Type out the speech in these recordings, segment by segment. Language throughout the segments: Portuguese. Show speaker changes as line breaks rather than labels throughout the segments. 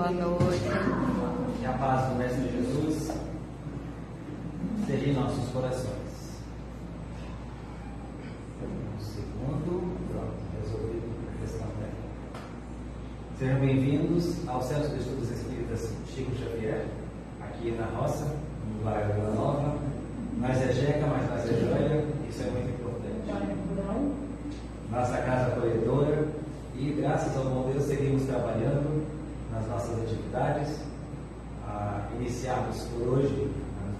Boa noite.
Que a paz do Mestre Jesus esteja em nossos corações. Um segundo, pronto, resolvido a questão técnica. Sejam bem-vindos ao Centro de Estudos Espíritas Chico Xavier, aqui na roça, no bairro Vila Nova. Nós é Jeca, mas nós é Joia, isso é muito importante. Nossa casa acolhedora, e graças ao bom Deus seguimos trabalhando nas nossas atividades. Iniciamos por hoje,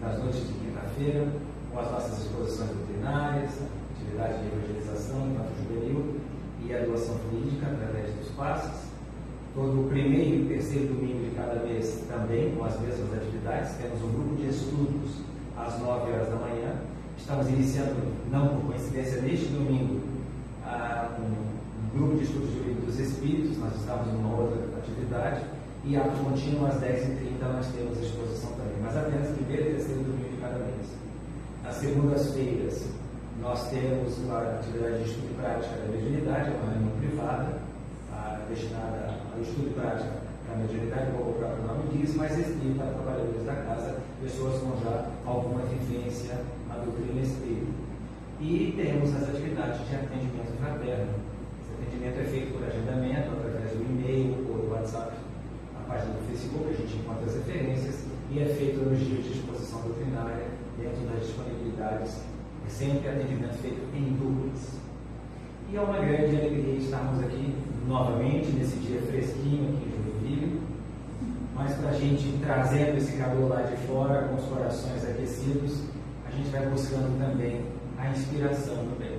nas noites de quinta-feira, com as nossas exposições doutrinárias, atividade de evangelização enquanto juvenil e a doação fluídica através dos passes. Todo o primeiro e terceiro domingo de cada mês também com as mesmas atividades. Temos um grupo de estudos às 9 horas da manhã. Estamos iniciando, não por coincidência, neste domingo, um grupo de estudos jurídicos dos espíritos. Nós estamos numa outra atividade. E ato contínuo às 10h30 nós temos a exposição também, mas apenas primeiro e terceiro domingo de cada mês. Nas segundas-feiras nós temos a atividade de estudo e prática da mediunidade, uma reunião privada, destinada ao estudo e prática da mediunidade, como o próprio nome diz, mas restrito para trabalhadores da casa, pessoas com já alguma vivência na doutrina espírita. E temos as atividades de atendimento fraterno. Esse atendimento é feito por agendamento, através do e-mail, por WhatsApp, página do Facebook, a gente encontra as referências, e é feito nos dias de exposição doutrinária, dentro das disponibilidades, sempre atendimento feito em duplas. E é uma grande alegria estarmos aqui novamente, nesse dia fresquinho aqui em Joinville, mas para a gente trazendo esse calor lá de fora, com os corações aquecidos, a gente vai buscando também a inspiração do bem.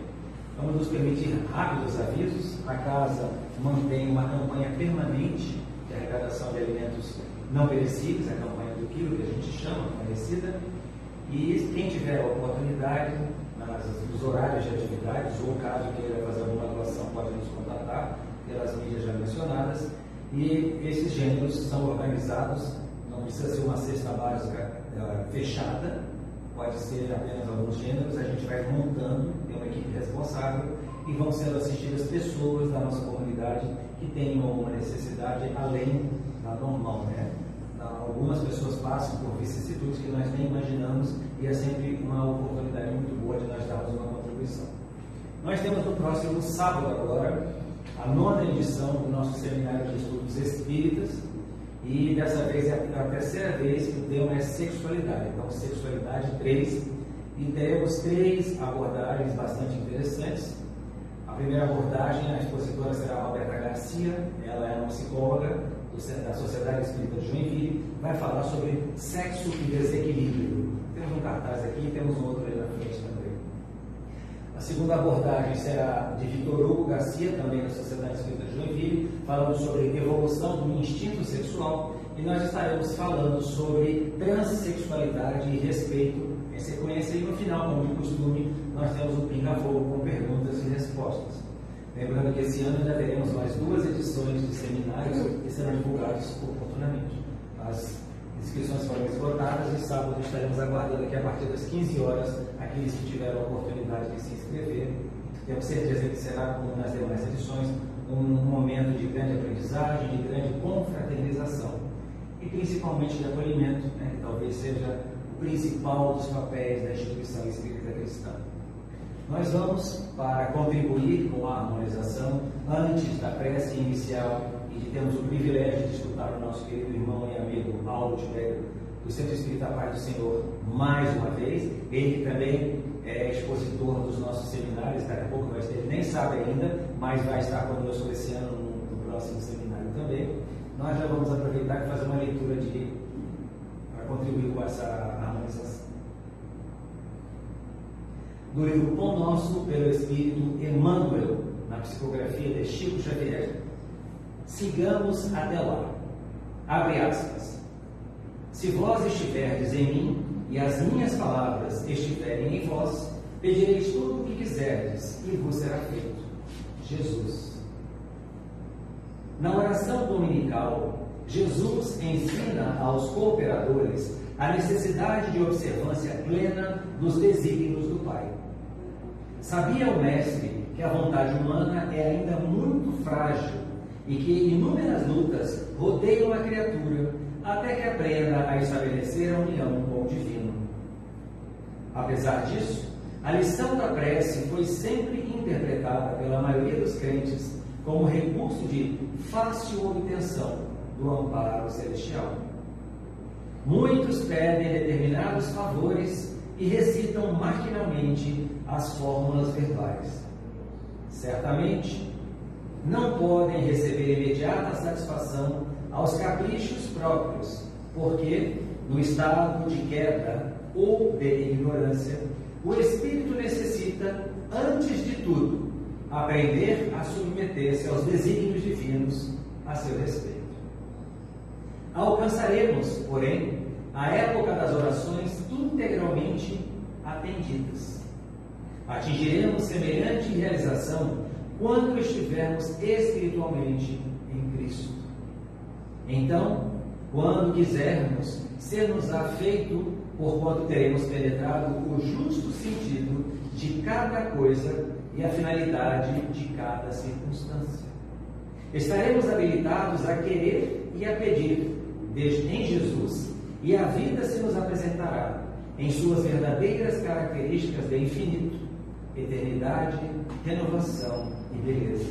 Vamos nos permitir rápidos avisos. A casa mantém uma campanha permanente de arrecadação de alimentos não perecíveis, a campanha do quilo, que a gente chama conhecida, e quem tiver a oportunidade, nos horários de atividades, ou caso queira fazer alguma doação, pode nos contatar pelas mídias já mencionadas, e esses gêneros são organizados, não precisa ser uma cesta básica fechada, pode ser apenas alguns gêneros, a gente vai montando, tem uma equipe responsável, e vão sendo assistidas pessoas da nossa comunidade que tenham uma necessidade além da normal, né? Algumas pessoas passam por vicissitudes que nós nem imaginamos, e é sempre uma oportunidade muito boa de nós darmos uma contribuição. Nós temos no próximo sábado agora a 9ª edição do nosso seminário de estudos espíritas, e dessa vez é a terceira vez que o tema é sexualidade. Então, sexualidade 3, e teremos 3 abordagens bastante interessantes. A primeira abordagem, a expositora será a Roberta Garcia, ela é uma psicóloga da Sociedade Espírita de Joinville, vai falar sobre sexo e desequilíbrio. Temos um cartaz aqui e temos um outro ali na frente também. A segunda abordagem será de Vitor Hugo Garcia, também da Sociedade Espírita de Joinville, falando sobre evolução do instinto sexual, e nós estaremos falando sobre transexualidade e respeito em sequência, e no final, como de costume, nós temos um pinga-fogo com perguntas e respostas. Lembrando que esse ano ainda teremos mais 2 edições de seminários que serão divulgados oportunamente. As inscrições foram esgotadas e sábado estaremos aguardando aqui a partir das 15 horas aqueles que tiveram a oportunidade de se inscrever. Temos certeza que será, como nas demais edições, um momento de grande aprendizagem, de grande confraternização e principalmente de acolhimento, né, que talvez seja o principal dos papéis da instituição espírita cristã. Nós vamos, para contribuir com a harmonização, antes da prece inicial, e de termos o privilégio de escutar o nosso querido irmão e amigo Paulo Tiberio, do Centro Espírita Paz do Senhor, mais uma vez. Ele também é expositor dos nossos seminários, daqui a pouco vai ter, nem sabe ainda, mas vai estar conosco esse ano no próximo seminário também. Nós já vamos aproveitar e fazer uma leitura para contribuir com essa harmonização. Do livro Pão Nosso, pelo Espírito Emmanuel, na psicografia de Chico Xavier. Sigamos até lá. Abre aspas. Se vós estiverdes em mim, e as minhas palavras estiverem em vós, pedireis tudo o que quiserdes, e vos será feito. Jesus. Na oração dominical, Jesus ensina aos cooperadores a necessidade de observância plena dos desígnios do Pai. Sabia o Mestre que a vontade humana é ainda muito frágil e que inúmeras lutas rodeiam a criatura até que aprenda a estabelecer a união com o divino. Apesar disso, a lição da prece foi sempre interpretada pela maioria dos crentes como recurso de fácil obtenção do amparo celestial. Muitos pedem determinados favores e recitam maquinalmente as fórmulas verbais. Certamente, não podem receber imediata satisfação aos caprichos próprios, porque, no estado de queda ou de ignorância, o espírito necessita, antes de tudo, aprender a submeter-se aos desígnios divinos a seu respeito. Alcançaremos, porém, a época das orações integralmente atendidas. Atingiremos semelhante realização quando estivermos espiritualmente em Cristo. Então, quando quisermos, ser-nos afeito, porquanto teremos penetrado o justo sentido de cada coisa e a finalidade de cada circunstância. Estaremos habilitados a querer e a pedir em Jesus, e a vida se nos apresentará em suas verdadeiras características de infinito, eternidade, renovação e beleza.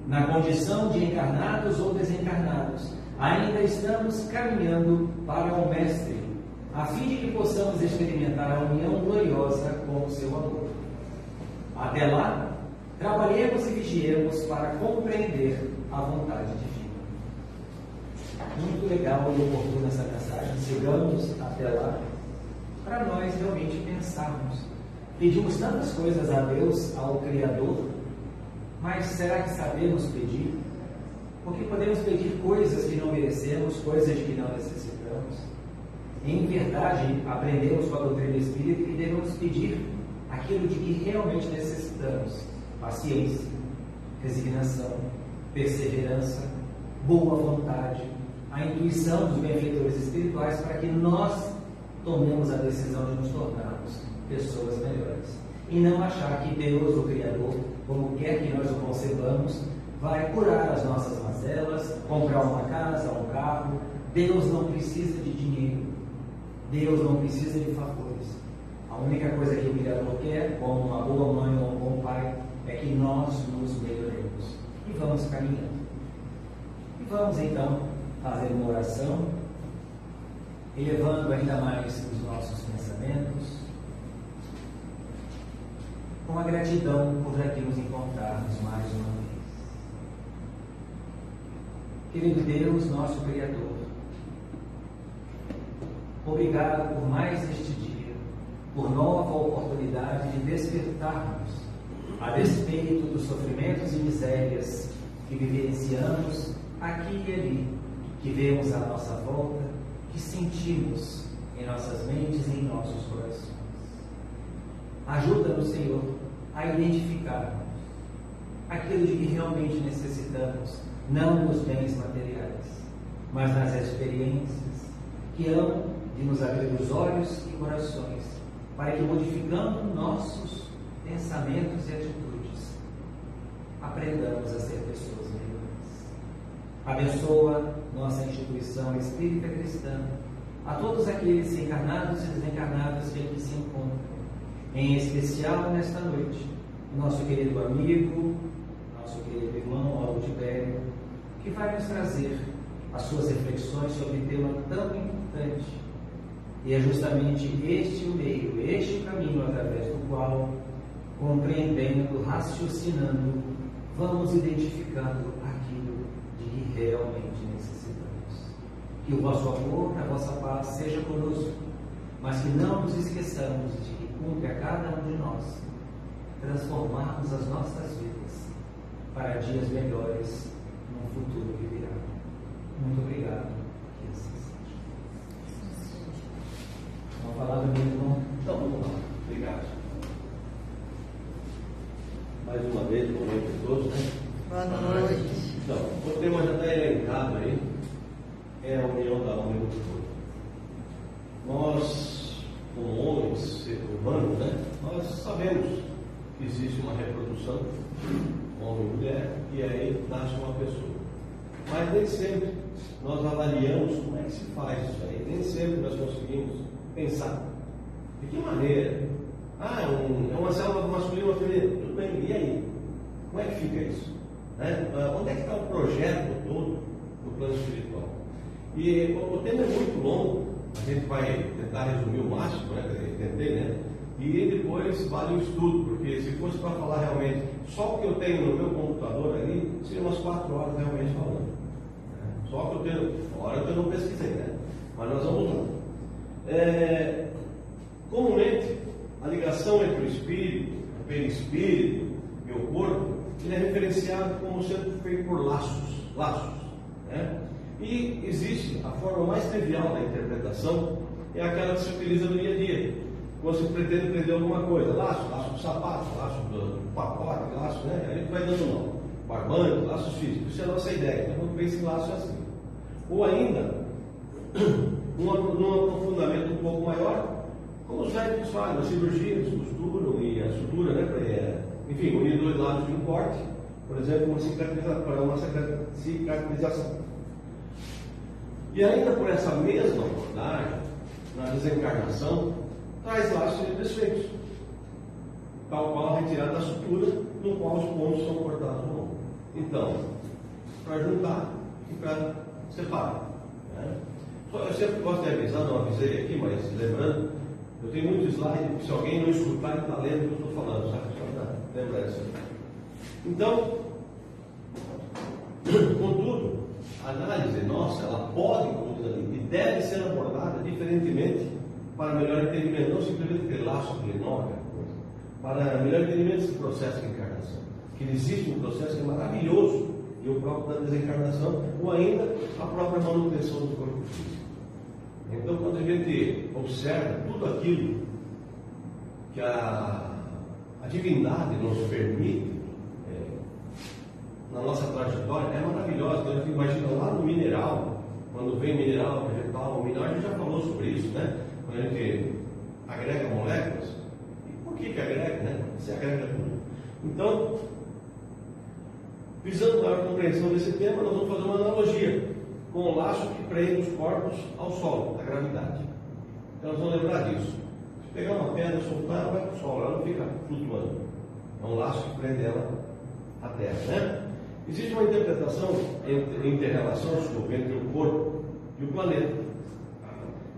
Na condição de encarnados ou desencarnados, ainda estamos caminhando para o Mestre, a fim de que possamos experimentar a união gloriosa com o seu amor. Até lá, trabalhemos e vigiemos para compreender a vontade divina. Muito legal e oportuna essa mensagem. Sigamos até lá para nós realmente pensarmos. Pedimos tantas coisas a Deus, ao Criador, mas será que sabemos pedir? Porque podemos pedir coisas que não merecemos, coisas de que não necessitamos. Em verdade, aprendemos com a doutrina espírita que devemos pedir aquilo de que realmente necessitamos: paciência, resignação, perseverança, boa vontade, a intuição dos benfeitores espirituais para que nós tomemos a decisão de nos tornarmos pessoas melhores. E não achar que Deus, o Criador, como quer que nós o concebamos, vai curar as nossas mazelas, comprar uma casa, um carro. Deus não precisa de dinheiro. Deus não precisa de favores. A única coisa que o Criador quer, como uma boa mãe ou um bom pai, é que nós nos melhoremos. E vamos caminhando. E vamos então fazer uma oração, elevando ainda mais os nossos pensamentos, com a gratidão por aqui nos encontrarmos mais uma vez. Querido Deus, nosso Criador, obrigado por mais este dia, por nova oportunidade de despertarmos, a despeito dos sofrimentos e misérias que vivenciamos aqui e ali, que vemos à nossa volta, que sentimos em nossas mentes e em nossos corações. Ajuda-nos, Senhor, a identificarmos aquilo de que realmente necessitamos, não nos bens materiais, mas nas experiências que hão de nos abrir os olhos e corações, para que, modificando nossos pensamentos e atitudes, aprendamos a ser pessoas melhores. Abençoa nossa instituição espírita cristã, a todos aqueles encarnados e desencarnados que aqui se encontram, em especial nesta noite, nosso querido amigo, nosso querido irmão Paulo Tibério, que vai nos trazer as suas reflexões sobre um tema tão importante. E é justamente este o meio, este o caminho através do qual, compreendendo, raciocinando, vamos identificando aquilo de que realmente necessitamos. Que o vosso amor, a vossa paz seja conosco, mas que não nos esqueçamos de que cumpre a cada um de nós transformarmos as nossas vidas para dias melhores num futuro que virá. Muito obrigado. Que assim seja. Vamos falar do meu irmão?
Então, vamos lá. Obrigado. Mais uma vez, boa noite a todos, né?
Boa noite.
Então, o tema já está elencado aí, é a união da alma e do corpo. Nós, como homens, seres humanos, né? Nós sabemos que existe uma reprodução homem e mulher, e aí nasce uma pessoa. Mas nem sempre nós avaliamos como é que se faz isso aí, nem sempre nós conseguimos pensar. De que maneira? É uma célula masculina e uma feminina, tudo bem, e aí? Como é que fica isso? Né? Onde é que está o projeto todo do plano espiritual? E o tema é muito longo, a gente vai tentar resumir o máximo, né? Entender, né? E depois vale o estudo, porque se fosse para falar realmente só o que eu tenho no meu computador ali, seria umas 4 horas realmente falando. Só o que eu tenho, fora que eu não pesquisei, né? Mas nós vamos lá. Comumente, a ligação entre o espírito, o perispírito e o corpo, ele é referenciado como sendo feito por laços, né? E existe a forma mais trivial da interpretação, é aquela que se utiliza no dia a dia, quando se pretende prender alguma coisa, laço do sapato, laço do pacote, laço, né? A gente vai dando nome, barbante, laços físicos, isso é a nossa ideia. Então, quando vem esse laço é assim. Ou ainda, num aprofundamento um pouco maior, como os médicos fazem, as cirurgias costuram e a sutura, né? Enfim, unir 2 lados de um corte, por exemplo, para uma cicatrização. E ainda por essa mesma abordagem, na desencarnação, traz laços desfeitos, tal qual a retirada da sutura, no qual os pontos são cortados no ombro. Então, para juntar e para separar. Né? Eu sempre gosto de avisar, não avisei aqui, mas lembrando, eu tenho muito slide, se alguém não escutar, ele está lendo o que eu estou falando, sabe? Só para lembrar isso aí. Então, contudo, a análise nossa, ela pode, como diz ali, e deve ser abordada diferentemente para melhor entendimento, não simplesmente ter laço, aquele nó, para melhor entendimento desse processo de encarnação. Que existe um processo que é maravilhoso, e o próprio da desencarnação, ou ainda a própria manutenção do corpo físico. Então, quando a gente observa tudo aquilo que a divindade nos permite na nossa trajetória, é maravilhosa. Então, a gente imagina lá no mineral, quando vem mineral, vegetal, mineral, a gente já falou sobre isso, né? Quando a gente agrega moléculas, e por que agrega, né? Se agrega tudo. Então, visando maior compreensão desse tema, nós vamos fazer uma analogia com o laço que prende os corpos ao solo, da gravidade. Então nós vamos lembrar disso. Se pegar uma pedra, soltar, ela vai para o solo, ela não fica flutuando. É um laço que prende ela à terra, né? Existe uma interpretação inter-relação entre o corpo e o planeta,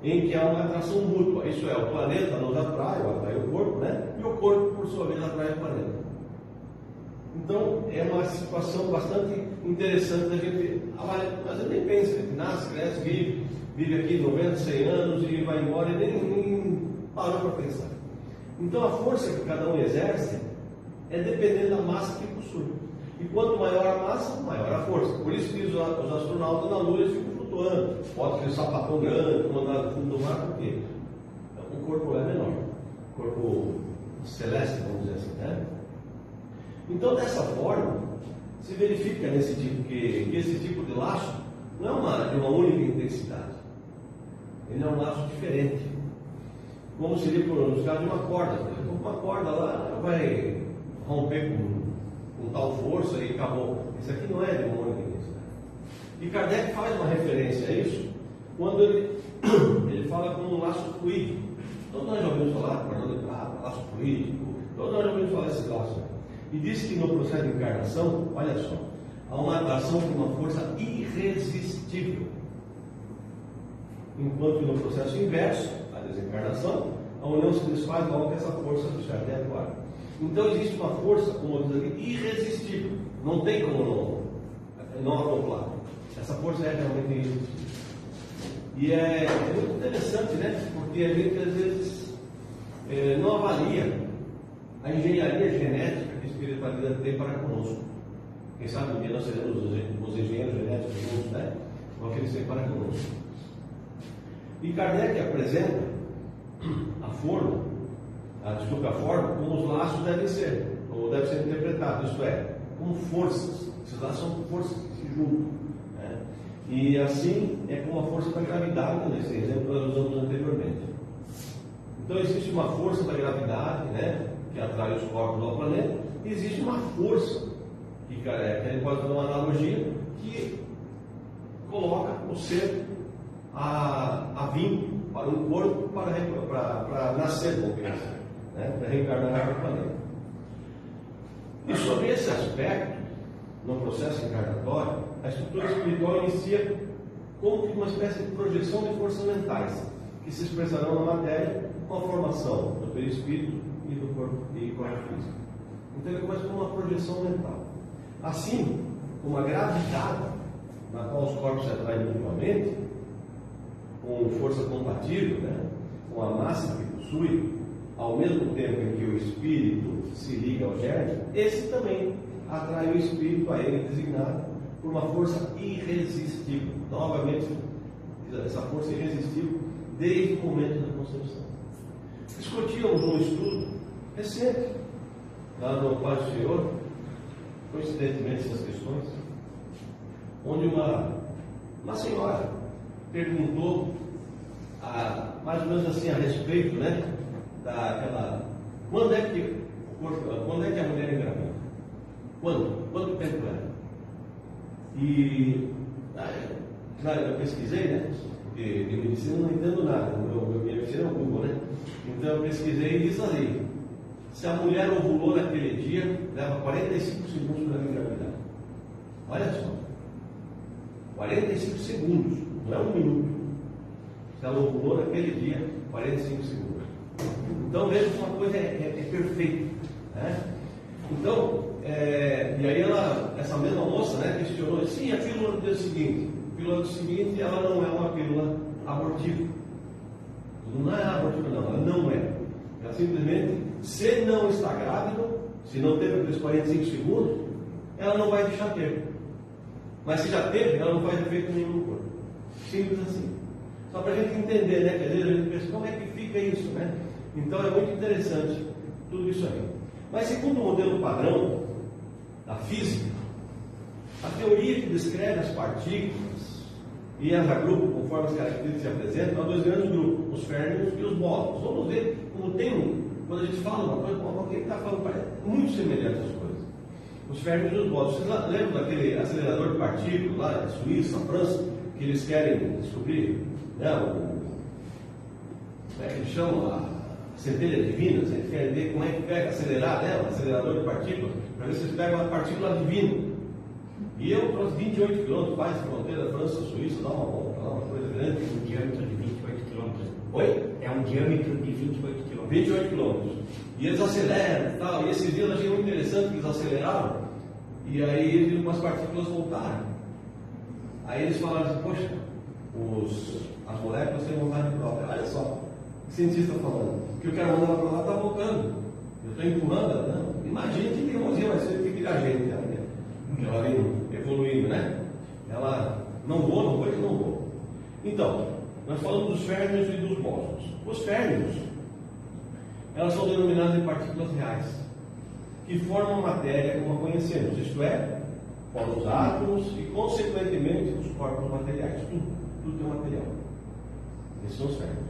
em que há uma atração mútua. Isso é, o planeta nos atrai, ou atrai o corpo, né? E o corpo, por sua vez, atrai o planeta. Então, é uma situação bastante interessante da gente avaliar. Mas eu nem penso, a gente nasce, cresce, vive aqui 90, 100 anos e vai embora e nem parou para pensar. Então, a força que cada um exerce é dependendo da massa que possui. E quanto maior a massa, maior a força. Por isso que os astronautas na Lua ficam flutuando. Pode ter um sapatão grande, mandado no fundo do mar, porque o corpo é menor. O corpo celeste, vamos dizer assim, né? Então, dessa forma, se verifica nesse tipo que esse tipo de laço não é de uma única intensidade. Ele é um laço diferente. Como seria nos casos de uma corda. Por exemplo, uma corda lá vai romper com tal força e acabou. Isso aqui não é de uma única intensidade. E Kardec faz uma referência a isso quando ele fala como um laço fluídico. Todos nós já ouvimos falar, cordão de prata, laço fluídico, todos nós já ouvimos falar desse laço. E diz que no processo de encarnação, olha só, há uma atração por uma força irresistível. Enquanto que no processo inverso, a desencarnação, a união se desfaz logo que essa força deixar de atuar. Então existe uma força, como diz aqui, irresistível. Não tem como não acoplar. Essa força é realmente irresistível. E é muito interessante, né? Porque a gente às vezes não avalia a engenharia genética que a espiritualidade tem para conosco. Quem sabe um dia nós seremos os engenheiros genéticos juntos, né? O que eles têm para conosco. E Kardec apresenta a forma como os laços devem ser, ou devem ser interpretados, isto é, como forças. Esses laços são forças que se juntam. Né? E assim é como a força da gravidade, nesse exemplo que nós usamos anteriormente. Então existe uma força da gravidade, né? Que atrai os corpos ao planeta, e existe uma força que ele pode fazer uma analogia que coloca o ser a vir para um corpo para nascer, vamos dizer assim, né? Para reencarnar no planeta. E sobre esse aspecto, no processo encarnatório, a estrutura espiritual inicia como que uma espécie de projeção de forças mentais que se expressarão na matéria com a formação do perispírito e do corpo físico. Então ele começa com uma projeção mental. Assim como a gravidade na qual os corpos se atraem mutuamente, com força compatível, né, com a massa que possui, ao mesmo tempo em que o espírito se liga ao germe, esse também atrai o espírito a ele designado por uma força irresistível. Novamente, essa força irresistível desde o momento da concepção. Discutíamos um estudo recente lá no Pai do Senhor, coincidentemente essas questões, onde uma senhora perguntou mais ou menos assim a respeito, né, quando é que a mulher engravida? Quanto tempo é? E eu pesquisei, né? Porque de medicina eu não entendo nada, minha medicina é o Google, né? Então eu pesquisei e diz ali: se a mulher ovulou naquele dia, leva 45 segundos para engravidar. Olha só, 45 segundos, não é um minuto. Se ela ovulou naquele dia, 45 segundos. Então veja que uma coisa é perfeita, né? Então, e aí essa mesma moça, né, questionou: sim, a pílula do dia seguinte. A pílula do seguinte, ela não é uma pílula abortiva. Não é abortiva, não, ela não é. Ela simplesmente, se não está grávida, se não teve aqueles 45 segundos, ela não vai deixar ter. Mas se já teve, ela não faz efeito nenhum no corpo. Simples assim. Só para a gente entender, né? Que às vezes a gente pensa, como é que fica isso, né? Então é muito interessante tudo isso aí. Mas segundo o modelo padrão da física, a teoria que descreve as partículas e as agrupa conforme as características se apresentam, há dois grandes grupos, os férmions e os bósons. Vamos ver como quando a gente fala uma coisa, o que está falando, parece muito semelhante às coisas. Os férmions e os bósons. Vocês lembram daquele acelerador de partículas lá na Suíça, França, que eles querem descobrir, né, como é que eles chamam? Centelhas divinas, eles querem ver como é que pega, acelerar, né, um acelerador de partículas, para ver se eles pegam uma partícula divina. E eu trouxe 28 km, faz a fronteira da França, Suíça, dá uma volta lá, uma coisa grande.
Um diâmetro de 28 km.
Oi?
É um diâmetro de 28 km.
28 km. E eles aceleram e tal. E esses dias eu achei muito interessante que eles aceleraram. E aí eles viram que as partículas voltaram. Aí eles falaram assim: poxa, as moléculas têm vontade própria. Olha só, o cientista falando. O que eu quero mandar para lá está voltando. Eu estou empurrando ela. Não. Imagina que teimosia vai ser que a gente. Ela vem evoluindo, né? Ela não voa, não foi que não voa. Então, nós falamos dos férmions e dos bósons. Os férmions, elas são denominadas de partículas reais, que formam a matéria como a conhecemos, isto é, formam os átomos e, consequentemente, os corpos materiais. Tudo é material. Esses são os férmions.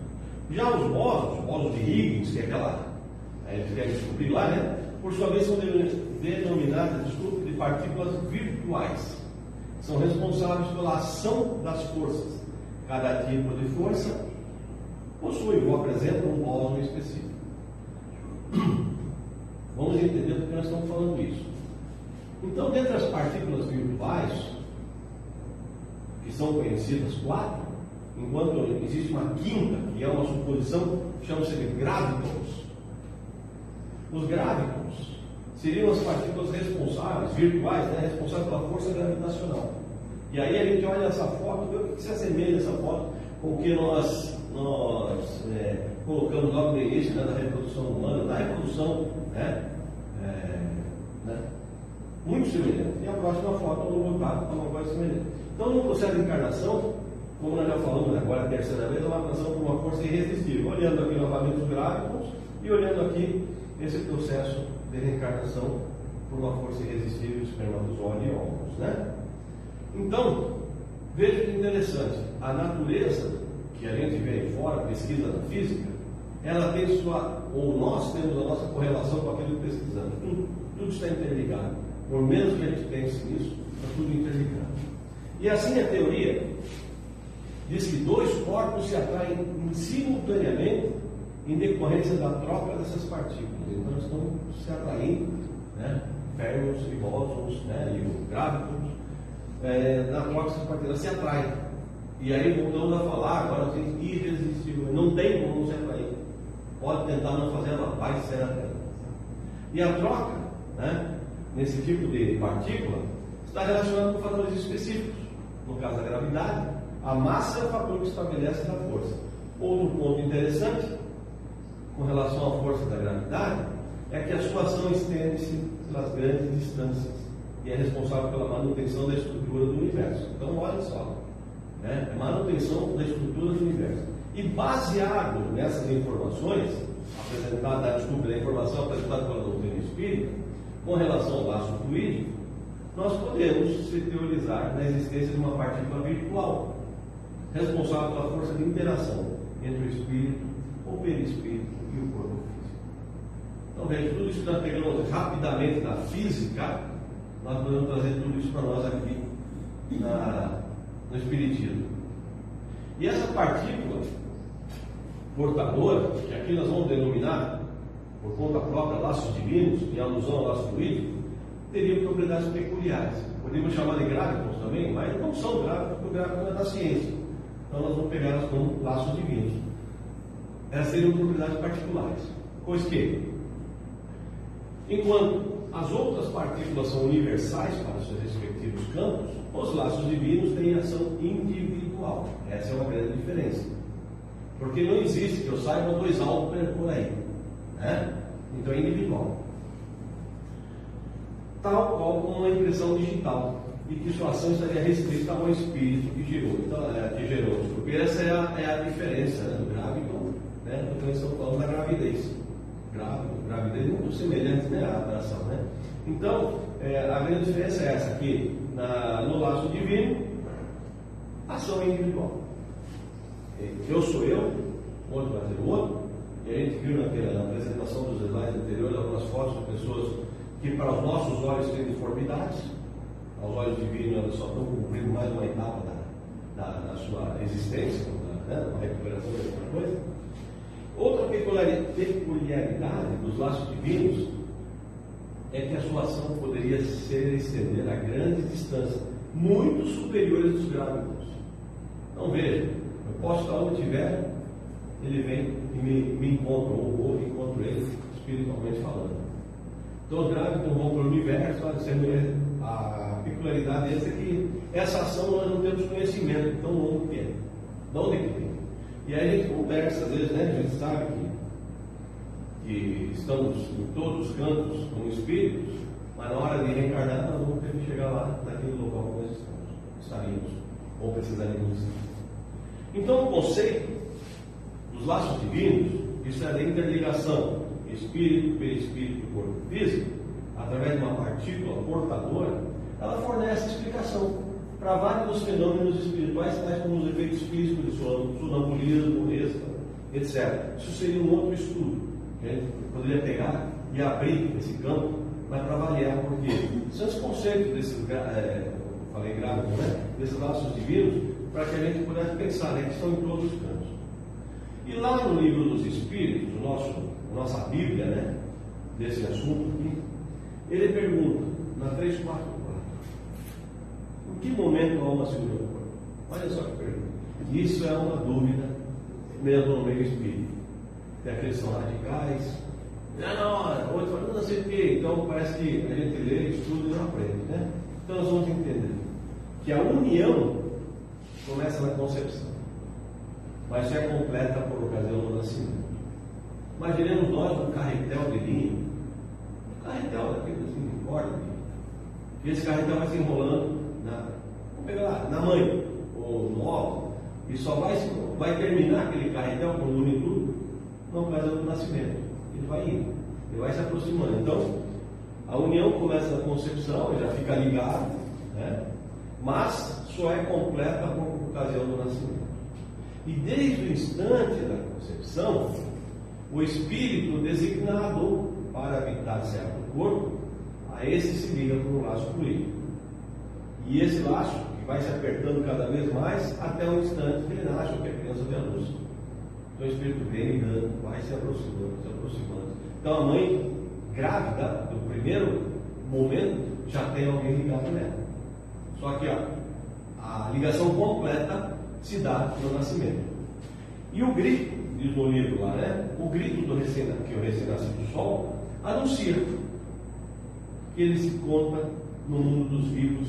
Já os bósons de Higgs, que é aquela, eles querem descobrir lá, né? Por sua vez, são denominadas, de partículas virtuais. São responsáveis pela ação das forças. Cada tipo de força possui ou apresenta um bóson específico. Vamos entender por que nós estamos falando isso. Então, dentre as partículas virtuais, que são conhecidas 4, enquanto existe uma quinta, que é uma suposição, chama-se de gravitons. Os gravitons seriam as partículas responsáveis, virtuais, né, responsáveis pela força gravitacional. E aí a gente olha essa foto, vê o que se assemelha essa foto com o que nós colocamos logo no início, né, da reprodução humana, da reprodução, né, muito semelhante. E a próxima foto no voltado é uma coisa semelhante. Então, no processo de encarnação, como nós já falamos agora a terceira vez, é uma encarnação por uma força irresistível. Olhando aqui novamente os gráficos e olhando aqui esse processo de reencarnação por uma força irresistível, espermatozoide e óvulos, né? Então, veja que interessante, a natureza que a gente vê aí fora, pesquisa da física, ela tem nós temos a nossa correlação com aquilo que pesquisamos, tudo está interligado. por menos que a gente pense nisso, está tudo interligado. E assim a teoria diz que dois corpos se atraem simultaneamente em decorrência da troca dessas partículas. Então eles estão se atraindo, né? Férmions e bósons, né? E o grávidos, na troca dessas partículas se atraem. E aí voltamos a falar, agora tem irresistível, não tem como não se atrair. Pode tentar não fazer, ela vai ser atraída. E a troca, né, nesse tipo de partícula, está relacionada com fatores específicos. No caso da gravidade, a massa é o fator que estabelece a força. Outro ponto interessante, com relação à força da gravidade, é que a sua ação estende-se pelas grandes distâncias e é responsável pela manutenção da estrutura do universo. Então, olha só, né, é manutenção da estrutura do universo. E baseado nessas informações, da informação apresentada pela doutrina espírita, com relação ao laço fluídico, nós podemos se teorizar na existência de uma partícula virtual, responsável pela força de interação entre o espírito, o perispírito e o corpo físico. Então veja, tudo isso que nós pegamos rapidamente da física, nós podemos trazer tudo isso para nós aqui no Espiritismo. E essa partícula portadora, que aqui nós vamos denominar, por conta própria, laços divinos, em alusão ao laço fluídico, teriam propriedades peculiares. Podemos chamar de grávidos também, mas não são grávidos, porque o grávido não é da ciência. Então nós vamos pegá-las como laços divinos. Elas seriam propriedades particulares. Pois que, enquanto as outras partículas são universais para os seus respectivos campos, os laços divinos têm ação individual. Essa é uma grande diferença. Porque não existe, que eu saiba, dois altos por aí, né? Então é individual. Tal qual como uma impressão digital, e que sua ação estaria restrita ao espírito que gerou. Então, porque essa é a diferença, né, do grávido, né? Então estamos falando da gravidez. Gravidez é muito semelhante, né, à atração, né? Então, a grande diferença é essa, que no laço divino, a ação é individual. Eu sou eu, o outro vai ser o outro, e a gente viu na apresentação dos slides anteriores algumas fotos de pessoas que para os nossos olhos têm deformidades, aos olhos divinos elas só estão cumprindo mais uma etapa da sua existência, né, uma recuperação de alguma coisa. Outra peculiaridade dos laços divinos é que a sua ação poderia ser estender a grandes distâncias, muito superiores dos grávidos. Então veja, eu posso estar onde estiver, ele vem e me encontra, ou encontro ele espiritualmente falando. Então os grávidos vão para o universo, a peculiaridade é que essa ação nós não temos conhecimento tão longo que é. De onde que vem? E aí a gente conversa, às vezes, né? A gente sabe que estamos em todos os cantos como espíritos, mas na hora de reencarnar nós vamos ter que chegar lá, naquele local que nós estaríamos, ou precisaríamos estar. Então o conceito dos laços divinos, isso é da interligação espírito, perispírito e corpo físico, através de uma partícula portadora, ela fornece explicação para vários dos fenômenos espirituais, tais como os efeitos físicos de sonambulismo, êxtase, etc. Isso seria um outro estudo que a gente poderia pegar e abrir esse campo, mas para avaliar, porque são os conceitos desses, falei grávidos, né? Desses laços divinos, para que a gente pudesse pensar, né, que estão em todos os cantos. E lá no livro dos Espíritos, nossa Bíblia, né, desse assunto aqui, ele pergunta, na 344, em que momento a alma se uniu ao corpo? Olha só que pergunta. Isso é uma dúvida mesmo no meio espírita. Tem aqueles que são radicais, outros falam, não sei o quê. Então parece que a gente lê, estuda e não aprende, né? Então nós vamos entender que a união começa na concepção, mas já é completa por ocasião do nascimento. Imaginemos nós um carretel de linha, um carretel daquele assim, de corda, e esse carretel vai se enrolando vamos pegar lá, na mãe, ou no óvulo, e só vai terminar aquele carretel quando une tudo, não por causa do nascimento. Ele vai indo, ele vai se aproximando. Então, a união começa na concepção, já fica ligado, né? Mas só é completa por ocasião do nascimento. E desde o instante da concepção, o espírito designado para habitar certo corpo, a esse se liga por um laço político. E esse laço que vai se apertando cada vez mais até o instante que ele nasce, que a criança vê a luz. Então o Espírito vem ligando, vai se aproximando, se aproximando. Então a mãe grávida, no primeiro momento, já tem alguém ligado nela. Só que a ligação completa se dá no nascimento. E o grito, diz no livro lá, né? O grito que o recém-nascido sol anuncia que ele se conta no mundo dos vivos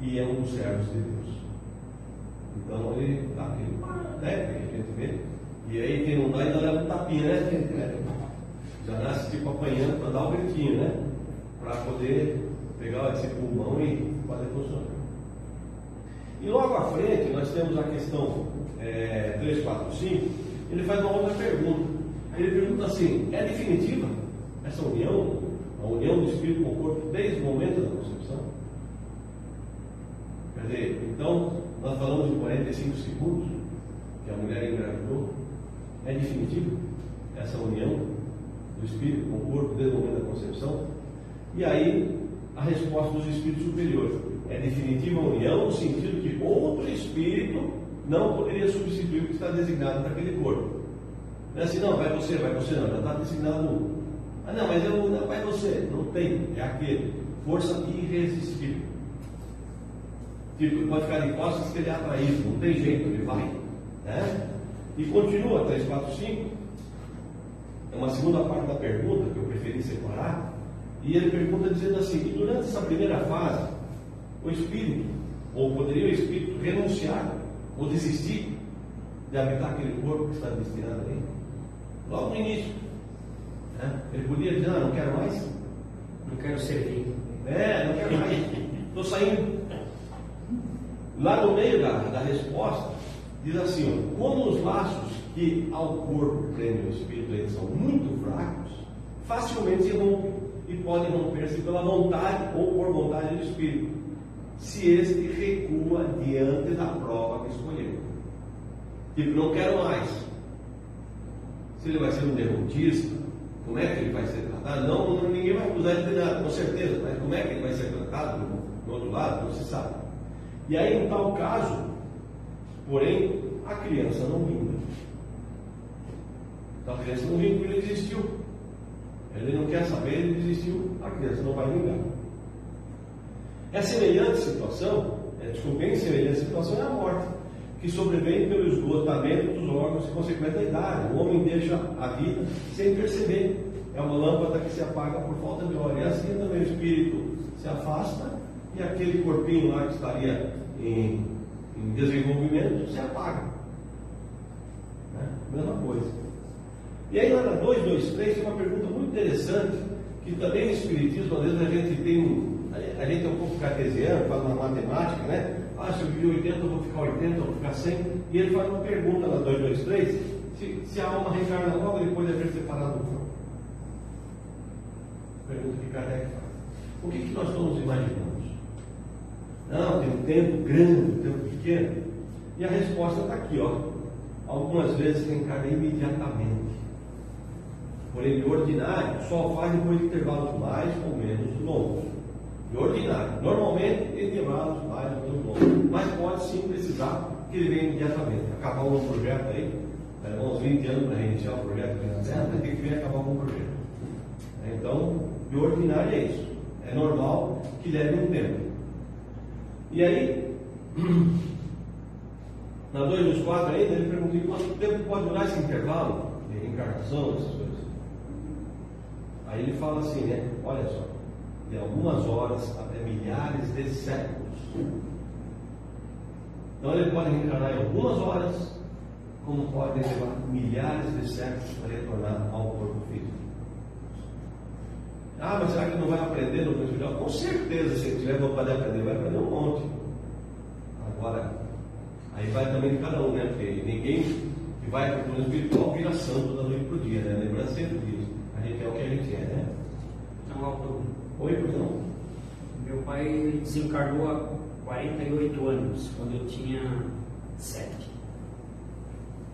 e é um dos servos de Deus. Então ele dá aquele, né? Que a gente vê. E aí quem não dá ainda leva um tapinha, né? Já nasce tipo apanhando para dar o gritinho, né? Para poder pegar esse pulmão e fazer funcionar. E logo à frente nós temos a questão 345. Ele faz uma outra pergunta. Ele pergunta assim: é definitiva essa união, a união do Espírito com o corpo desde o momento da concepção? Quer dizer, então nós falamos de 45 segundos que a mulher engravidou. É definitiva essa união do Espírito com o corpo desde o momento da concepção? E aí a resposta dos espíritos superiores: é definitiva a união no sentido que outro espírito não poderia substituir o que está designado para aquele corpo. Não é assim, não, vai você, não, já está designado um. Ah, não, mas não vai você, não tem, é aquele. Força irresistível. Tipo, pode ficar de costas que ele é atraído, não tem jeito, ele vai. Né? E continua, 345, é uma segunda parte da pergunta que eu preferi separar, e ele pergunta dizendo assim: que durante essa primeira fase, o espírito, ou poderia o espírito renunciar ou desistir de habitar aquele corpo que está destinado a ele? Logo no início, né? Ele podia dizer: não quero mais,
Não quero servir.
não quero mais, estou saindo. Lá no meio da resposta, diz assim: ó, como os laços que ao corpo prendem o espírito eles são muito fracos, facilmente se rompem e podem romper-se pela vontade ou por vontade do espírito, se este recua diante da prova que escolheu. Tipo, não quero mais. Se ele vai ser um derrotista, como é que ele vai ser tratado? Não, ninguém vai acusar ele de nada, com certeza, mas como é que ele vai ser tratado no outro lado? Não se sabe. E aí, em tal caso, porém, a criança não vinga. Então a criança não vinga porque ele desistiu. Ele não quer saber, ele desistiu, a criança não vai vingar. É semelhante situação, bem semelhante situação é a morte, que sobrevém pelo esgotamento dos órgãos e consequente da idade. O homem deixa a vida sem perceber. É uma lâmpada que se apaga por falta de óleo. E assim também o espírito se afasta e aquele corpinho lá que estaria em desenvolvimento se apaga. Né? Mesma coisa. E aí lá na 223 tem uma pergunta muito interessante, que também no Espiritismo, às vezes a gente é um pouco cartesiano, faz uma matemática, né? Se eu viver 80, eu vou ficar 80, eu vou ficar 100. E ele faz uma pergunta na 223, se a alma reencarna logo depois de haver separado do corpo. Pergunta que Kardec faz. O que nós todos imaginamos? Não, tem um tempo grande, um tempo pequeno. E a resposta está aqui, ó. Algumas vezes reencarna imediatamente. Porém, de ordinário, só faz depois de intervalos mais ou menos longos. De ordinário. Normalmente, intervalos mais ou menos longos. Mas pode sim precisar que ele venha imediatamente. Acabar um projeto aí, vai levar uns 20 anos para reiniciar o projeto aqui na Terra, vai ter que vir acabar um projeto. Então, de ordinário é isso. É normal que leve um tempo. E aí, na 224 ainda, ele perguntou quanto tempo pode durar esse intervalo de reencarnação, essas coisas. Aí ele fala assim, né? Olha só, de algumas horas até milhares de séculos. Então ele pode reencarnar em algumas horas, como pode levar milhares de séculos para retornar ao corpo físico. Ah, mas será que ele não vai aprender no plano espiritual? Com certeza, se ele tiver vontade de aprender, vai aprender um monte. Agora, aí vai também de cada um, né? Porque ninguém que vai para o plano espiritual vira santo da noite para o dia, né? Lembra sempre disso. A gente é o que a gente é, né?
Não, autor.
Oi, pois não?
Meu pai desencarnou há 48 anos, quando eu tinha 7.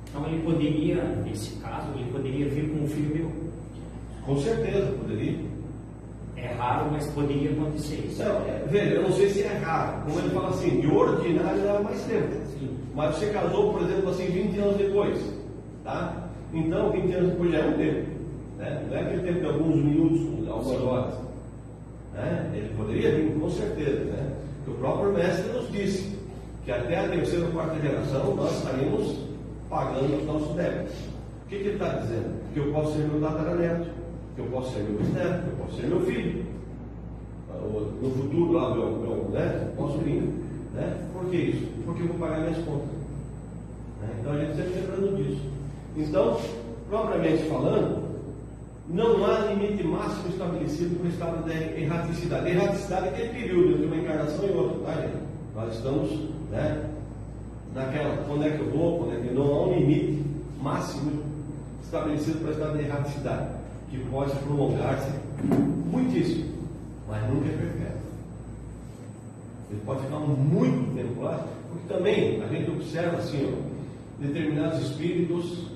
Então ele poderia, nesse caso, ele poderia vir como filho meu.
Com certeza, poderia.
É raro, mas poderia acontecer isso.
Não, veja, eu não sei se é raro. Como ele fala assim, de ordinário leva mais tempo.
Sim.
Mas você casou, por exemplo, assim, 20 anos depois. Tá? Então, 20 anos depois já é um tempo. Né? Não é aquele tempo de alguns minutos, algumas horas. Né? Ele poderia vir, com certeza. Né? O próprio mestre nos disse que até a terceira ou quarta geração nós estaríamos pagando os nossos débitos. O que ele está dizendo? Que eu posso ser meu tataraneto, que eu posso ser meu bisneto, que eu posso ser meu filho. No futuro, lá, meu neto, posso vir. Né? Por que isso? Porque eu vou pagar minhas contas. Né? Então a gente sempre lembrando disso. Então, propriamente falando, não há limite máximo estabelecido para o estado de erraticidade. Erraticidade é aquele período entre uma encarnação e outra, tá, gente? Nós estamos, né, naquela, quando é que eu vou, quando é que não há um limite máximo estabelecido para o estado de erraticidade, que pode prolongar-se muitíssimo, mas nunca é perfeito. Ele pode ficar muito tempo lá, porque também a gente observa assim, ó, determinados espíritos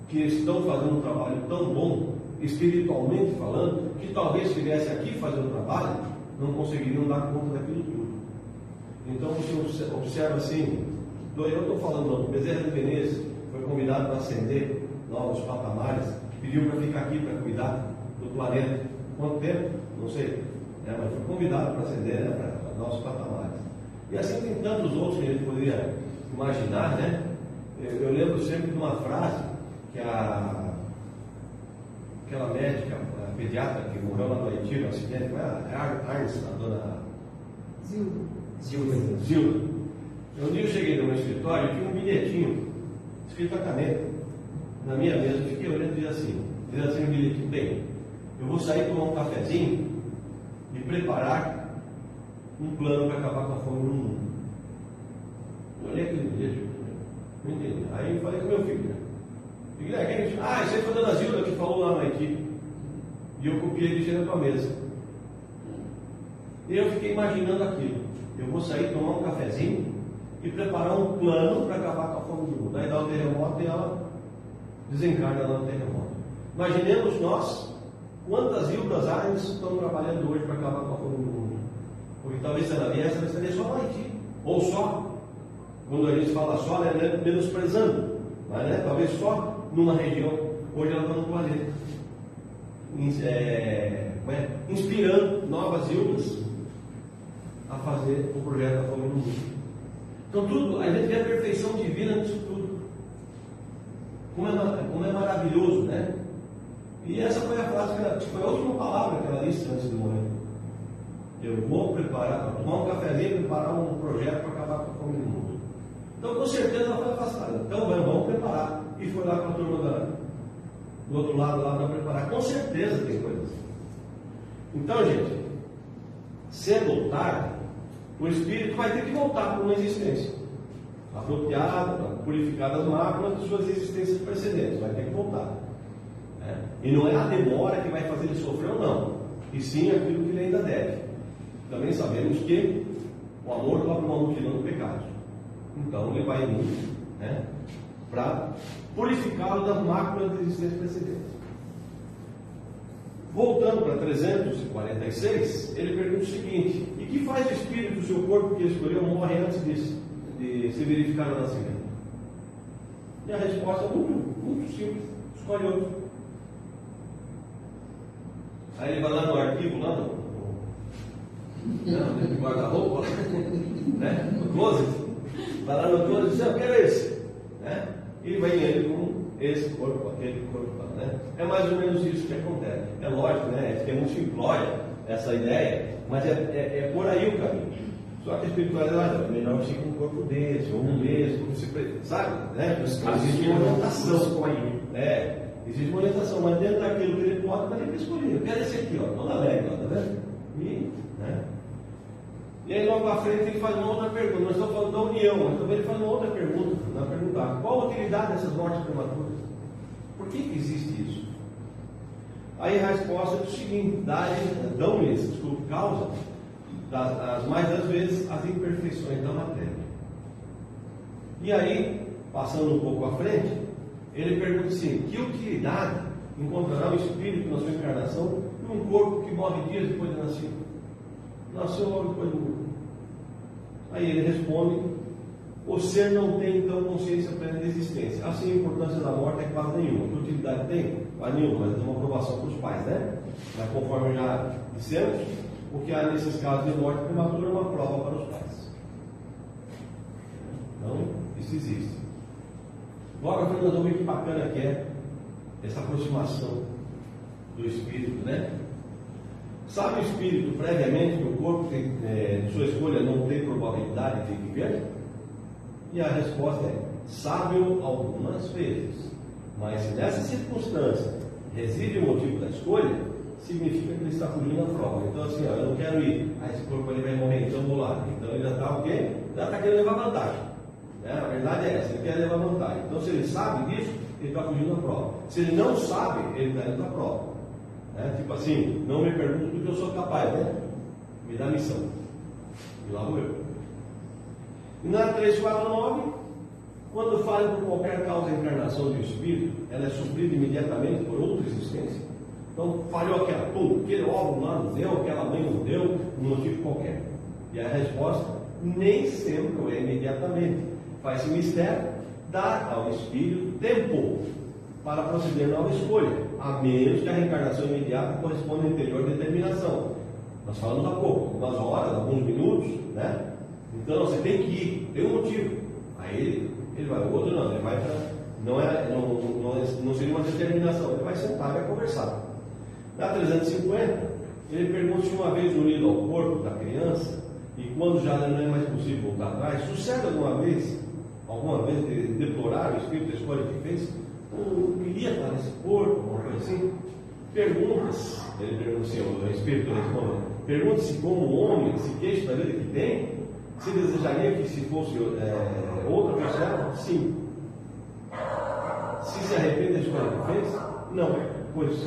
que estão fazendo um trabalho tão bom, espiritualmente falando, que talvez estivesse aqui fazendo trabalho, não conseguiriam dar conta daquilo tudo. Então você observa assim, eu estou falando, não, o Bezerra de Menezes foi convidado para ascender novos patamares, pediu para ficar aqui para cuidar do planeta. Quanto tempo? Não sei, mas foi convidado para ascender, né, para novos patamares. E assim tem tantos outros que a gente poderia imaginar, né? Eu lembro sempre de uma frase que aquela médica, a pediatra que morreu lá no Haiti, no acidente, foi a Arnes, a dona Zilda. Um dia eu cheguei no meu escritório e tinha um bilhetinho escrito a caneta na minha mesa. Eu fiquei olhando e dizia assim o bilhetinho: bem, eu vou sair tomar um cafezinho e preparar um plano para acabar com a fome no mundo. Eu olhei aquele bilhete, não entendi. Aí eu falei com meu filho, né? Isso aí foi a dona Zilda que falou lá no Haiti. E eu copiei e deixei na tua mesa. E eu fiquei imaginando aquilo. Eu vou sair, tomar um cafezinho e preparar um plano para acabar com a fome do mundo. Aí dá o terremoto e ela desencarna lá no terremoto. Imaginemos nós quantas Zildas Arnes estão trabalhando hoje para acabar com a fome do mundo. Porque talvez se ela viesse, ela estaria só no Haiti. Ou só, quando a gente fala só, ela é menosprezando. Mas né, talvez só numa região. Hoje ela está no planeta. Inspirando novas Zildas a fazer o projeto da fome no mundo. Então tudo, a gente vê a perfeição divina nisso tudo. Como é maravilhoso, né? E essa foi a frase, foi a última palavra que ela disse antes de morrer. Eu vou preparar, tomar um cafezinho e preparar um projeto para acabar com a fome no mundo. Então com certeza ela foi afastada. Então vamos preparar. E foi lá com a turma do outro lado lá para preparar. Com certeza tem coisas. Então, gente, cedo ou tarde, o espírito vai ter que voltar para uma existência apropriada, para purificar das máculas de suas existências precedentes. Vai ter que voltar. Né? E não é a demora que vai fazer ele sofrer ou não, e sim aquilo que ele ainda deve. Também sabemos que o amor cobre uma multidão de pecados. Então ele vai vir, né, para purificá-lo das máculas de existência precedentes. Voltando para 346, ele pergunta o seguinte: e que faz o espírito do seu corpo que escolheu morre antes de se verificar o nascimento? E a resposta é muito simples: escolhe outro. Aí ele vai lá no arquivo, lá no guarda-roupa, né? No closet, vai lá no closet e diz: eu quero esse, né? E ele vai ele com esse corpo, aquele corpo, né? É mais ou menos isso que acontece. É lógico, né? É muito simplória essa ideia, mas é por aí o caminho. Só que a espiritualidade é melhor você ir com um corpo desse, ou um desse, como você sabe, né? Existe uma orientação. Existe uma orientação, mas dentro daquilo que ele pode, vai ter que escolher. Eu quero esse aqui, ó, não dá leve, tá vendo? E aí logo à frente ele faz uma outra pergunta. Nós estamos falando da união, mas também ele faz uma outra pergunta, na pergunta: qual a utilidade dessas mortes prematuras? Por que existe isso? Aí a resposta é o seguinte: dão-lhes, causa as mais das vezes as imperfeições da matéria. E aí, passando um pouco à frente, ele pergunta assim: que utilidade encontrará o espírito na sua encarnação num corpo que morre dias depois de nascer. Nasceu logo depois do mundo. Aí ele responde: o ser não tem então consciência plena de existência. Assim, a importância da morte é quase nenhuma. Que utilidade tem? Quase nenhuma, mas é uma aprovação para os pais, né? Mas conforme já dissemos, o que há nesses casos de morte prematura é uma prova para os pais. Então, isso existe. Agora, nós vamos ver que bacana que é essa aproximação do espírito, né? Sabe o espírito previamente que o corpo tem, de sua escolha não tem probabilidade de viver? E a resposta é: sabe-o algumas vezes, mas se nessa circunstância reside o motivo da escolha, significa que ele está fugindo da prova. Então assim, ó, eu não quero ir, esse corpo ele vai morrer, então vou lá. Então ele já está o quê? Já está querendo levar vantagem, né? A verdade é essa, ele quer levar vantagem. Então se ele sabe disso, ele está fugindo da prova. Se ele não sabe, ele está indo da prova, né? Tipo assim, não me pergunto do que eu sou capaz, né? Me dá missão, e lá vou eu. E na 349, quando falha por qualquer causa a encarnação do espírito, ela é suprida imediatamente por outra existência. Então, falhou aquela, aquele óvulo lá não deu, aquela mãe não deu, um motivo qualquer. E a resposta, nem sempre é imediatamente. Faz-se mistério, dá ao espírito tempo para proceder nova escolha, a menos que a reencarnação imediata corresponda à anterior determinação. Nós falamos há pouco, algumas horas, alguns minutos, né? Então você tem que ir, tem um motivo. Aí ele vai, o outro não, ele vai para. Não seria uma determinação, ele vai sentar e vai conversar. Na 350, ele pergunta se uma vez unido ao corpo da criança, e quando já não é mais possível voltar atrás, sucede alguma vez de deplorar o espírito da escolha que fez? Ou queria estar nesse corpo, alguma coisa assim? Pergunta-se, ele pergunta assim, o espírito responde, pergunta-se como homem se queixa da vida que tem, se desejaria que se fosse outra pessoa? Sim. Se arrepende da escolha que fez? Não, pois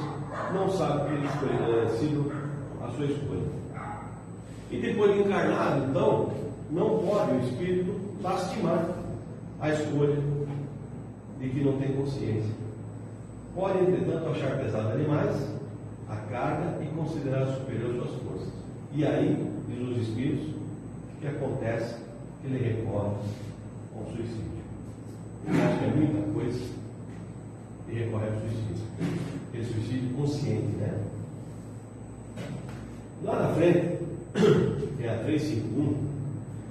não sabe que ele sido a sua escolha. E depois de encarnado, então, não pode o espírito lastimar a escolha de que não tem consciência. Pode, entretanto, achar pesada demais a carga e considerar superior suas forças. E aí, diz os espíritos, o que acontece? Que ele recorre ao suicídio. Eu acho que é muita coisa e recorre ao suicídio. Aquele suicídio consciente, né? Lá na frente, que é a 351,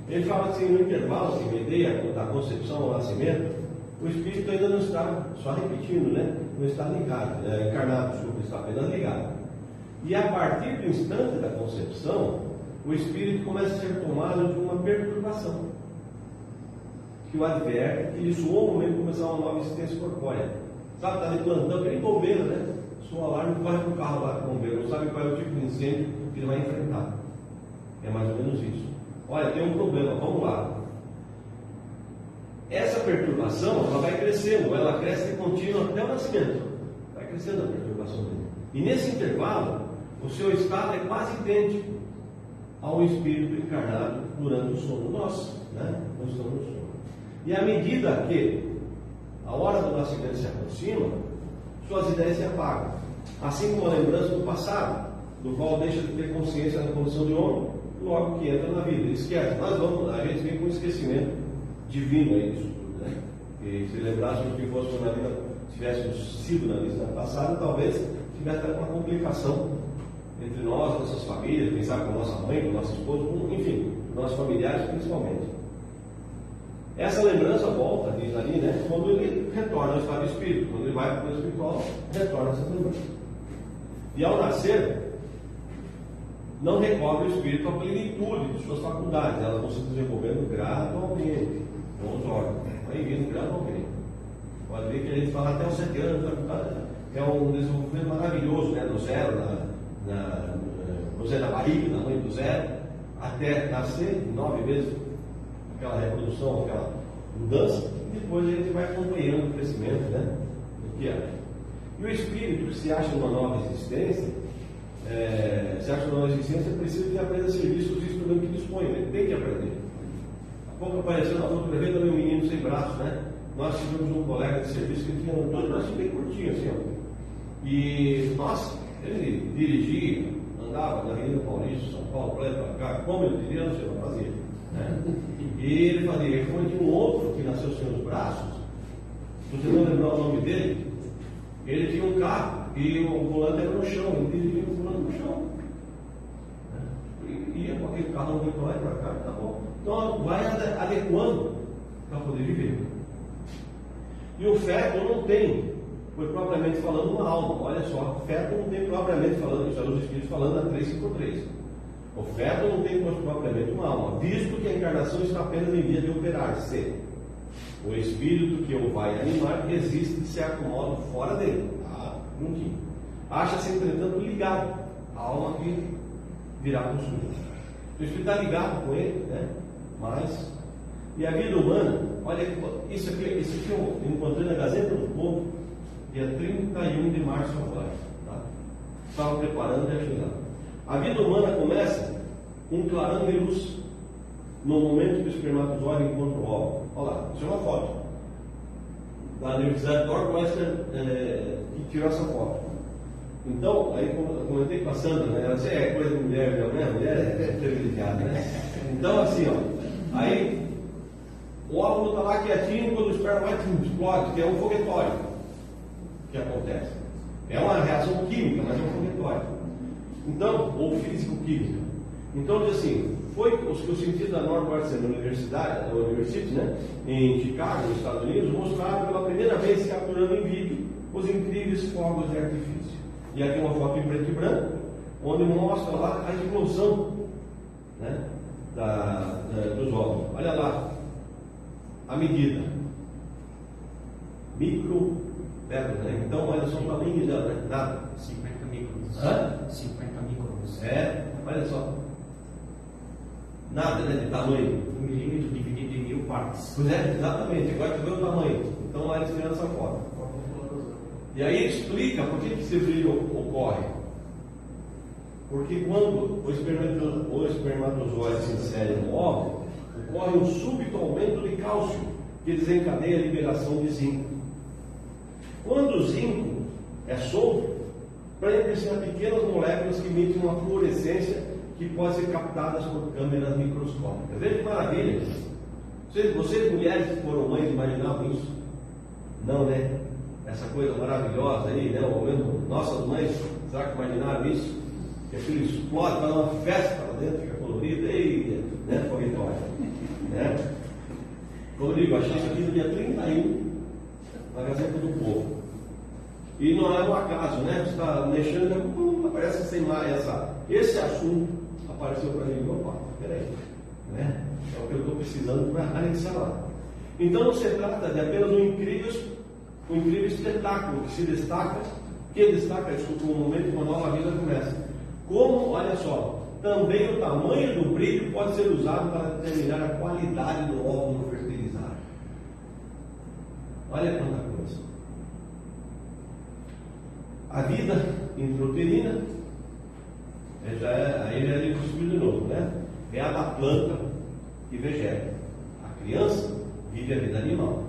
ele fala assim, no intervalo, assim, ideia da concepção ao nascimento, o espírito ainda não está, só repetindo, né? Não está ligado, encarnado, desculpa, está apenas ligado. E a partir do instante da concepção, o espírito começa a ser tomado de uma perturbação, que o adverte que lhe soou o momento de começar uma nova existência corpórea. Sabe, está de plantão, que nem bombeiro, né? Soa alarme, corre para o carro lá com o bombeiro, não sabe qual é o tipo de incêndio que ele vai enfrentar. É mais ou menos isso. Olha, tem um problema, vamos lá. Essa perturbação, ela vai crescendo, ela cresce de contínuo até o nascimento. Vai crescendo a perturbação dele. E nesse intervalo, o seu estado é quase idêntico ao espírito encarnado durante o sono nosso, né? Nós estamos no sono. E à medida que a hora do nascimento se aproxima, suas ideias se apagam, assim como a lembrança do passado, do qual deixa de ter consciência da condição de homem, logo que entra na vida. Ele esquece. A gente vem com um esquecimento divino aí disso tudo, né? E se lembrássemos que fosse na vida, tivéssemos sido na vida passada, talvez tivesse uma complicação entre nós, nossas famílias, quem sabe com a nossa mãe, com o nosso esposo, enfim, nossos familiares principalmente. Essa lembrança volta, diz ali, né? Quando ele retorna ao estado de espírito, quando ele vai para o plano espiritual, retorna essa lembrança. E ao nascer, não recobre o espírito a plenitude de suas faculdades, elas vão se desenvolvendo gradualmente, com os órgãos, vai vindo gradualmente. Pode ver que a gente fala até os 7 anos, é um desenvolvimento maravilhoso, né? Do zero, no zero da barriga, da mãe do zero, até nascer 9 vezes, aquela reprodução, aquela mudança, e depois a gente vai acompanhando o crescimento, né? Do que é. E o espírito que se acha numa nova existência, precisa de aprender a serviço dos instrumentos que dispõe, ele tem que aprender. Há pouco apareceu na fotografia também um menino sem braço, né? Nós tivemos um colega de serviço que tinha um braço bem curtinho assim, ó. E, nossa, ele dirigia, andava na Avenida Paulista, São Paulo, para lá para cá, como ele diria, não sei, não fazia. Né? E ele fazia, como tinha um outro que nasceu sem os braços, se você não lembrar o nome dele, ele tinha um carro e o volante era no chão, ele dirigia o volante no chão. E ia com aquele carro para lá e para cá, tá bom. Então vai adequando para poder viver. E o feto não tem, foi propriamente falando, uma alma. Olha só, o feto não tem propriamente falando, isso é os Espíritos falando na 353. O feto não tem propriamente uma alma, visto que a encarnação está apenas em via de operar-se. O espírito que o vai animar existe de certo modo fora dele, juntinho. Acha-se, entretanto, ligado à alma que virá consumir. O espírito está ligado com ele, né? Mas, e a vida humana, olha, isso aqui eu encontrei na Gazeta do Povo, dia 31 de março agora. Tá? Estava preparando e ajudando. A vida humana começa com um clarão de luz no momento que o espermatozoide encontra o óvulo. Olha lá, isso é uma foto da Universidade de Northwestern, que tirou essa foto. Então, aí eu comentei com a Sandra, né? Ela disse, é coisa de mulher, né? Mulher é privilegiada, né? Então, assim, ó, aí o óvulo está lá quietinho, quando o esperma vai, explode, que é um foguetório que acontece. É uma reação química, mas é um foguetório. Então, ou físico-química. Então, diz assim, foi os que os cientistas da Northwestern University, né, em Chicago, nos Estados Unidos, mostraram pela primeira vez, capturando em vídeo, os incríveis fogos de artifício. E aqui uma foto em preto e branco, onde mostra lá a explosão, né, dos óvulos. Olha lá, a medida. Micrometros, né? Então, olha só o tamanho dela, né? Nada.
50 microns.
Hã?
50 microns.
Olha só. Nada, né, de tamanho.
1 milímetro dividido em 1000 partes.
Pois é, exatamente. Agora tu vê o tamanho. Então lá eles tiram essa foto. E aí explica por que esse brilho ocorre. Porque quando o espermatozoide se insere no óvulo, ocorre um súbito aumento de cálcio, que desencadeia a liberação de zinco. Quando o zinco é solto, prende-se a pequenas moléculas que emitem uma fluorescência que pode ser captadas por câmeras microscópicas. Veja que maravilha! Vocês mulheres que foram mães imaginavam isso? Não, né? Essa coisa maravilhosa aí, né? Nossas mães, será que imaginaram isso? Que aquilo explode, faz uma festa lá dentro, fica colorida, e, né? Foguetório, né? Como eu digo, achei isso aqui no dia 31 na Gazeta do Povo. E não é um acaso, né? Você está mexendo, aparece sem mais esse assunto apareceu para mim. Opa, peraí, né? É o que eu estou precisando para anexar lá. Então não se trata de apenas um incrível espetáculo que destaca isso no momento que uma nova vida começa. Como, olha só, também o tamanho do brilho pode ser usado para determinar a qualidade do óvulo fertilizado. Olha quanta coisa. A vida intrauterina, aí já é construído de novo, né? É a da planta que vegeta. A criança vive a vida animal.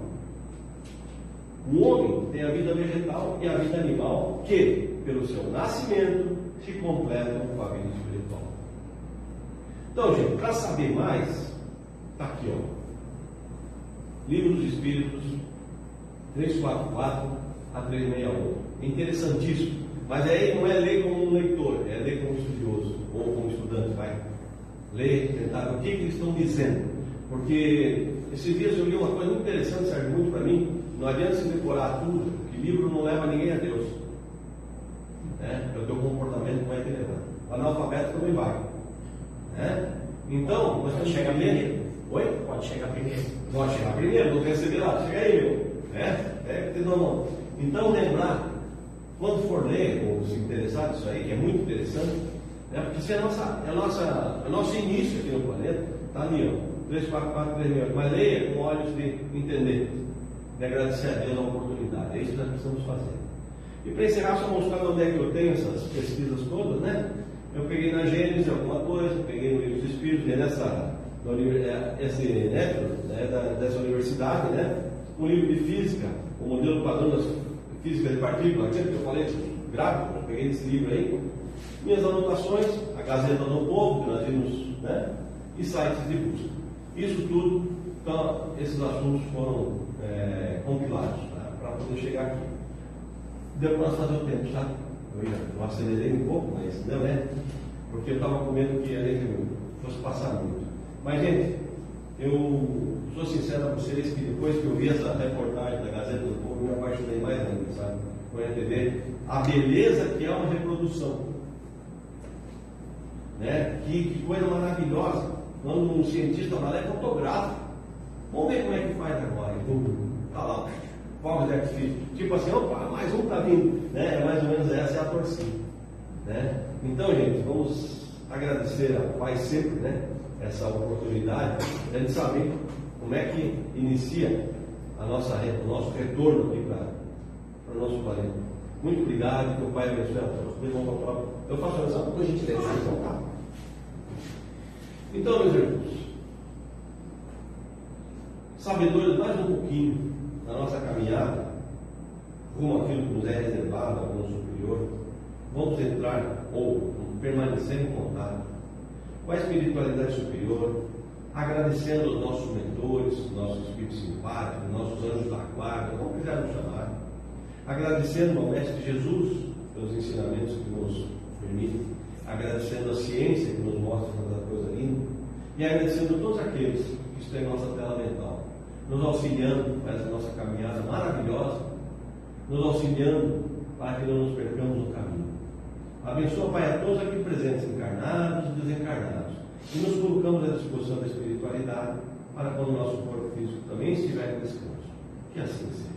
O homem tem a vida vegetal e a vida animal, que, pelo seu nascimento, se completam com a vida espiritual. Então, gente, para saber mais, está aqui, ó. Livro dos Espíritos, 344 a 368. Interessantíssimo. Mas aí não é ler como um leitor, é ler como estudioso, ou como estudante, vai ler, tentar ver o que eles estão dizendo. Porque esses dias eu li uma coisa muito interessante, serve muito para mim. Não adianta se decorar tudo, que livro não leva ninguém a Deus. É o teu comportamento que vai te levar. O analfabeto também vai. Então, nós temos que chegar primeiro. Oi?
Pode chegar primeiro.
Pode chegar primeiro, não receber lá. Chega aí, meu. Então, lembrar, quando for ler ou se interessar nisso aí, que é muito interessante, né? Porque isso é nosso início aqui no planeta, está ali, ó, 344, mas leia com olhos de entender, de agradecer a Deus a oportunidade. É isso que nós precisamos fazer. E para encerrar, só mostrar onde é que eu tenho essas pesquisas todas, né? Eu peguei na Gênesis alguma coisa, peguei no Livro dos Espíritos, dessa universidade, né? Um livro de física, o modelo padrão das Física de Partículas, que eu falei, gráfico, eu peguei esse livro aí, minhas anotações, a Gazeta do Povo, que nós vimos, né? E sites de busca. Isso tudo, então, esses assuntos foram compilados, tá? Para poder chegar aqui. Deu para nós fazer o tempo, sabe? Eu acelerei um pouco, mas não é, porque eu estava com medo que a gente fosse passar muito. Mas, gente, eu sou sincero a vocês que depois que eu vi essa reportagem da Gazeta do Povo, eu me apaixonei mais ainda, sabe? Por entender a beleza que é uma reprodução. Né? Que coisa maravilhosa. Quando um cientista vai lá e fotografa. Vamos ver como é que faz agora. Está lá, fogos de artifício. Tipo assim, opa, mais um está vindo. Né? Mais ou menos essa é a torcida. Né? Então, gente, vamos agradecer ao Pai sempre, né? Essa oportunidade de a gente saber como é que inicia o nosso retorno aqui para o nosso planeta. Muito obrigado, que o Pai abençoe a todos. Eu faço a oração por gentileza. Então, meus irmãos, sabedores mais um pouquinho da nossa caminhada, rumo àquilo que nos é reservado, ao plano superior, vamos entrar ou permanecer em contato com a espiritualidade superior, agradecendo aos nossos mentores, nossos espíritos simpáticos, nossos anjos da guarda, como quisermos chamar, agradecendo ao Mestre Jesus pelos ensinamentos que nos permitem, agradecendo a ciência que nos mostra tanta coisa linda, e agradecendo a todos aqueles que estão em nossa tela mental, nos auxiliando nessa nossa caminhada maravilhosa, nos auxiliando para que não nos percamos no caminho. Abençoa, Pai, a todos aqui presentes, encarnados e desencarnados, e nos colocamos à disposição da espiritualidade para quando o nosso corpo físico também estiver em descanso. Que assim seja.